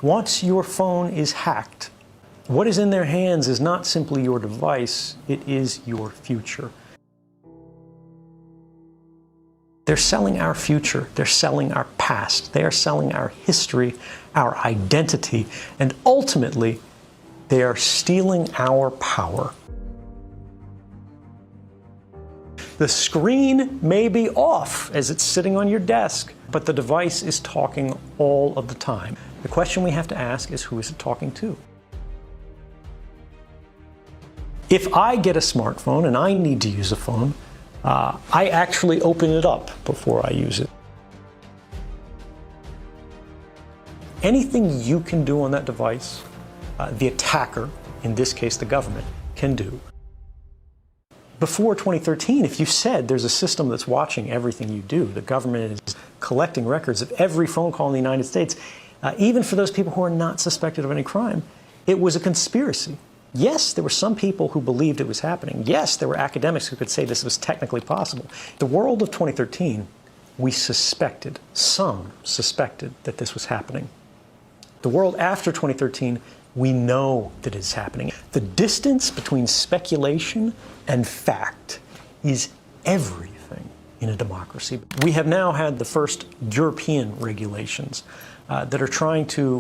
Once your phone is hacked, what is in their hands is not simply your device, it is your future. They're selling our future, they're selling our past, they are selling our history, our identity, and ultimately, they are stealing our power. The screen may be off as it's sitting on your desk, but the device is talking all of the time. The question we have to ask is, who is it talking to? If I get a smartphone and I need to use a phone, I actually open it up before I use it. Anything you can do on that device, the attacker, in this case the government, can do. Before 2013, if you said there's a system that's watching everything you do, the government is collecting records of every phone call in the United States, even for those people who are not suspected of any crime, it was a conspiracy. Yes, there were some people who believed it was happening. Yes, there were academics who could say this was technically possible. The world of 2013, we suspected, some suspected that this was happening. The world after 2013, we know that it's happening. The distance between speculation and fact is everything in a democracy. We have now had the first European regulations that are trying to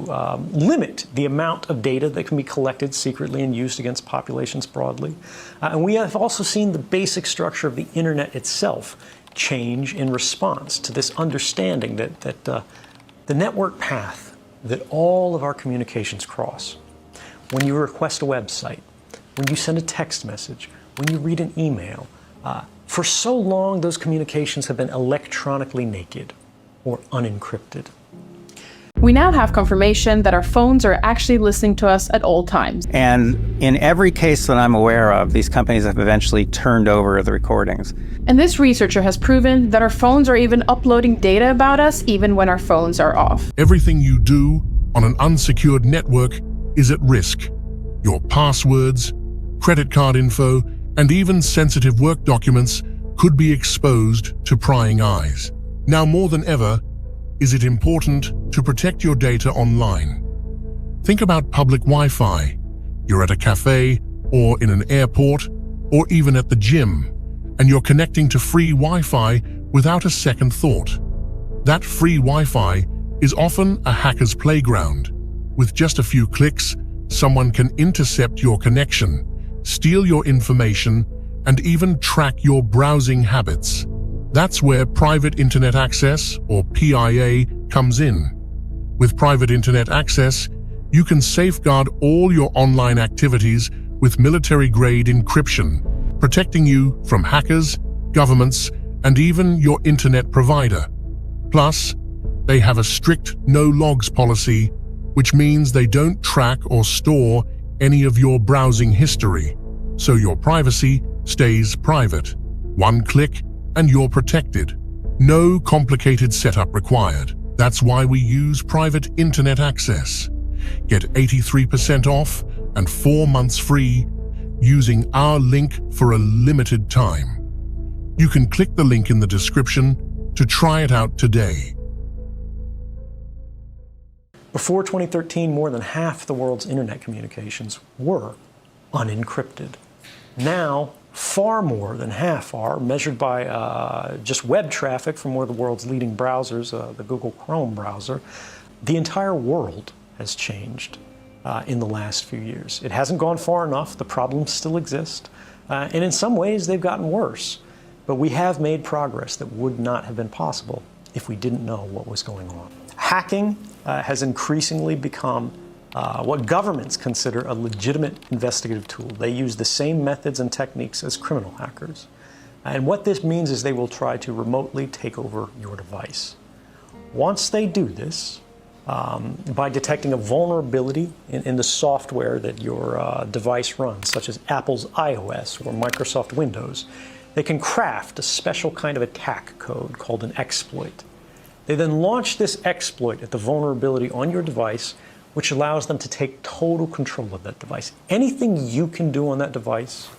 limit the amount of data that can be collected secretly and used against populations broadly. And we have also seen the basic structure of the internet itself change in response to this understanding that the network path that all of our communications cross. When you request a website, when you send a text message, when you read an email, for so long those communications have been electronically naked or unencrypted. We now have confirmation that our phones are actually listening to us at all times. And in every case that I'm aware of, these companies have eventually turned over the recordings. And this researcher has proven that our phones are even uploading data about us even when our phones are off. Everything you do on an unsecured network is at risk. Your passwords, credit card info, and even sensitive work documents could be exposed to prying eyes. Now more than ever, is it important to protect your data online? Think about public Wi-Fi. You're at a cafe, or in an airport, or even at the gym, and you're connecting to free Wi-Fi without a second thought. That free Wi-Fi is often a hacker's playground. With just a few clicks, someone can intercept your connection, steal your information, and even track your browsing habits. That's where Private Internet Access, or PIA, comes in. With Private Internet Access, you can safeguard all your online activities with military-grade encryption, protecting you from hackers, governments, and even your internet provider. Plus, they have a strict no-logs policy, which means they don't track or store any of your browsing history, so your privacy stays private. One click and you're protected. No complicated setup required. That's why we use Private Internet Access. Get 83% off and 4 months free using our link for a limited time. You can click the link in the description to try it out today. Before 2013, more than half the world's internet communications were unencrypted. Now, far more than half are, measured by just web traffic from one of the world's leading browsers, the Google Chrome browser. The entire world has changed in the last few years. It hasn't gone far enough. The problems still exist. And in some ways, they've gotten worse. But we have made progress that would not have been possible if we didn't know what was going on. Hacking has increasingly become what governments consider a legitimate investigative tool. They use the same methods and techniques as criminal hackers. And what this means is they will try to remotely take over your device. Once they do this, by detecting a vulnerability in the software that your device runs, such as Apple's iOS or Microsoft Windows, they can craft a special kind of attack code called an exploit. They then launch this exploit at the vulnerability on your device, which allows them to take total control of that device. Anything you can do on that device,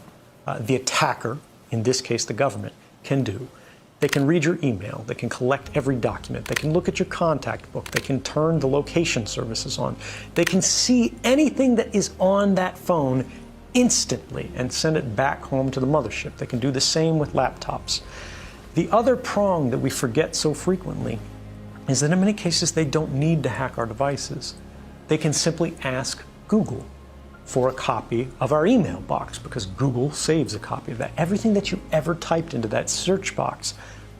the attacker, in this case the government, can do. They can read your email. They can collect every document. They can look at your contact book. They can turn the location services on. They can see anything that is on that phone instantly and send it back home to the mothership. They can do the same with laptops. The other prong that we forget so frequently is that in many cases they don't need to hack our devices. They can simply ask Google for a copy of our email box, because Google saves a copy of that. Everything that you ever typed into that search box,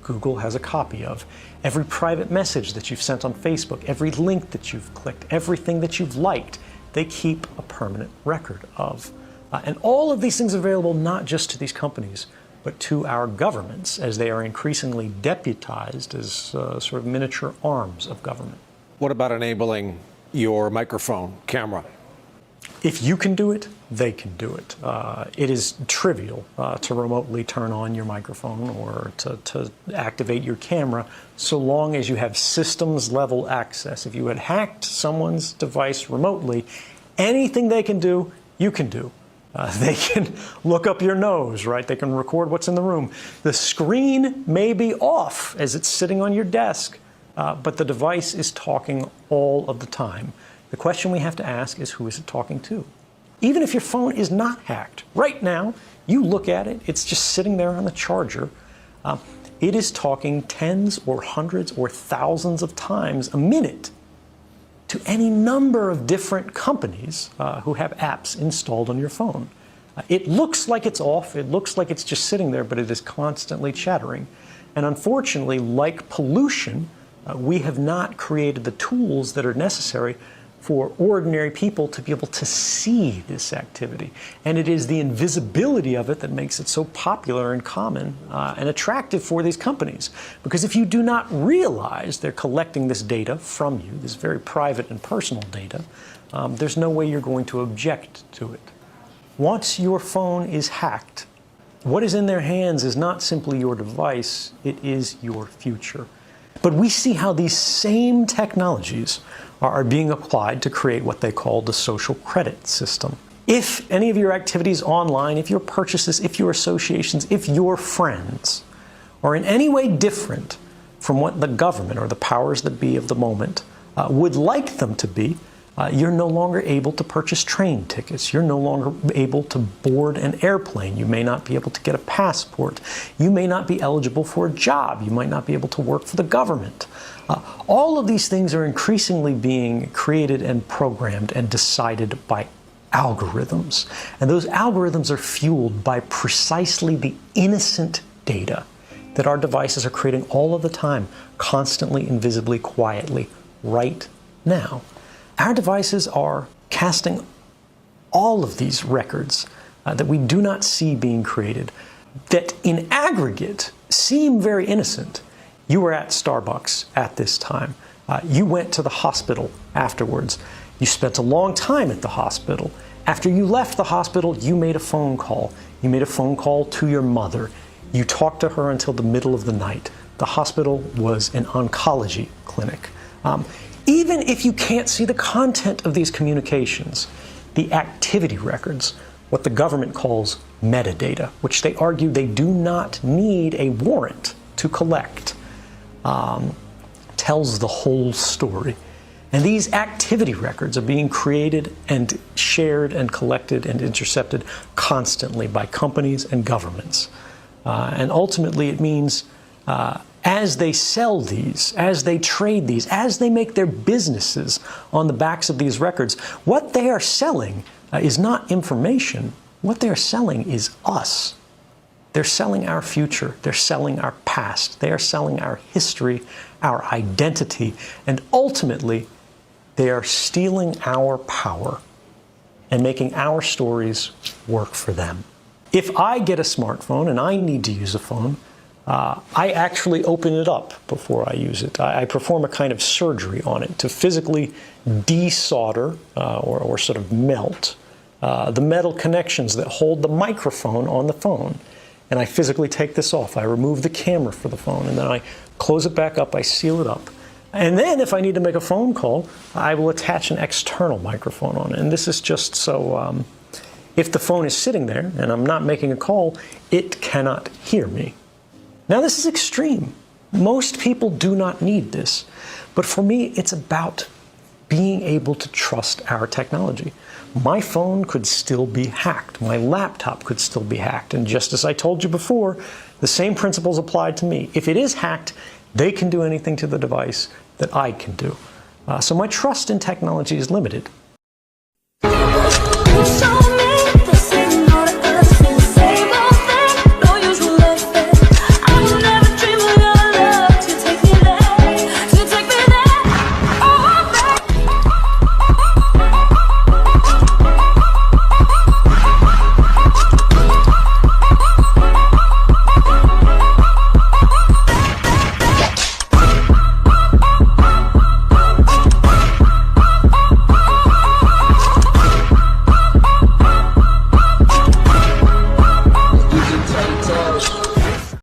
Google has a copy of. Every private message that you've sent on Facebook, every link that you've clicked, everything that you've liked, they keep a permanent record of. And all of these things are available not just to these companies, but to our governments, as they are increasingly deputized as sort of miniature arms of government. What about enabling your microphone camera? If you can do it, they can do it. It is trivial to remotely turn on your microphone or to activate your camera, so long as you have systems level access. If you had hacked someone's device remotely, anything they can do, you can do. They can look up your nose, right? They can record what's in the room. The screen may be off as it's sitting on your desk, but the device is talking all of the time. The question we have to ask is, who is it talking to? Even if your phone is not hacked, right now, you look at it, it's just sitting there on the charger. It is talking tens or hundreds or thousands of times a minute to any number of different companies who have apps installed on your phone. It looks like it's off, it looks like it's just sitting there, but it is constantly chattering. And unfortunately, like pollution, we have not created the tools that are necessary for ordinary people to be able to see this activity. And it is the invisibility of it that makes it so popular and common and attractive for these companies. Because if you do not realize they're collecting this data from you, this very private and personal data, there's no way you're going to object to it. Once your phone is hacked, what is in their hands is not simply your device, it is your future. But we see how these same technologies are being applied to create what they call the social credit system. If any of your activities online, if your purchases, if your associations, if your friends are in any way different from what the government or the powers that be of the moment would like them to be, you're no longer able to purchase train tickets. You're no longer able to board an airplane. You may not be able to get a passport. You may not be eligible for a job. You might not be able to work for the government. All of these things are increasingly being created and programmed and decided by algorithms. And those algorithms are fueled by precisely the innocent data that our devices are creating all of the time, constantly, invisibly, quietly, right now. Our devices are casting all of these records that we do not see being created, that in aggregate seem very innocent. You were at Starbucks at this time. You went to the hospital afterwards. You spent a long time at the hospital. After you left the hospital, you made a phone call. You made a phone call to your mother. You talked to her until the middle of the night. The hospital was an oncology clinic. Even if you can't see the content of these communications, the activity records, what the government calls metadata, which they argue they do not need a warrant to collect, tells the whole story. And these activity records are being created and shared and collected and intercepted constantly by companies and governments. And ultimately it means as they sell these, as they trade these, as they make their businesses on the backs of these records, what they are selling is not information. What they are selling is us. They're selling our future. They're selling our past. They are selling our history, our identity, and ultimately, they are stealing our power and making our stories work for them. If I get a smartphone and I need to use a phone, I actually open it up before I use it. I perform a kind of surgery on it to physically desolder or sort of melt the metal connections that hold the microphone on the phone. And I physically take this off. I remove the camera for the phone, and then I close it back up, I seal it up. And then if I need to make a phone call, I will attach an external microphone on it. And this is just so if the phone is sitting there and I'm not making a call, it cannot hear me. Now, this is extreme. Most people do not need this. But for me, it's about being able to trust our technology. My phone could still be hacked. My laptop could still be hacked. And just as I told you before, the same principles apply to me. If it is hacked, they can do anything to the device that I can do. So my trust in technology is limited.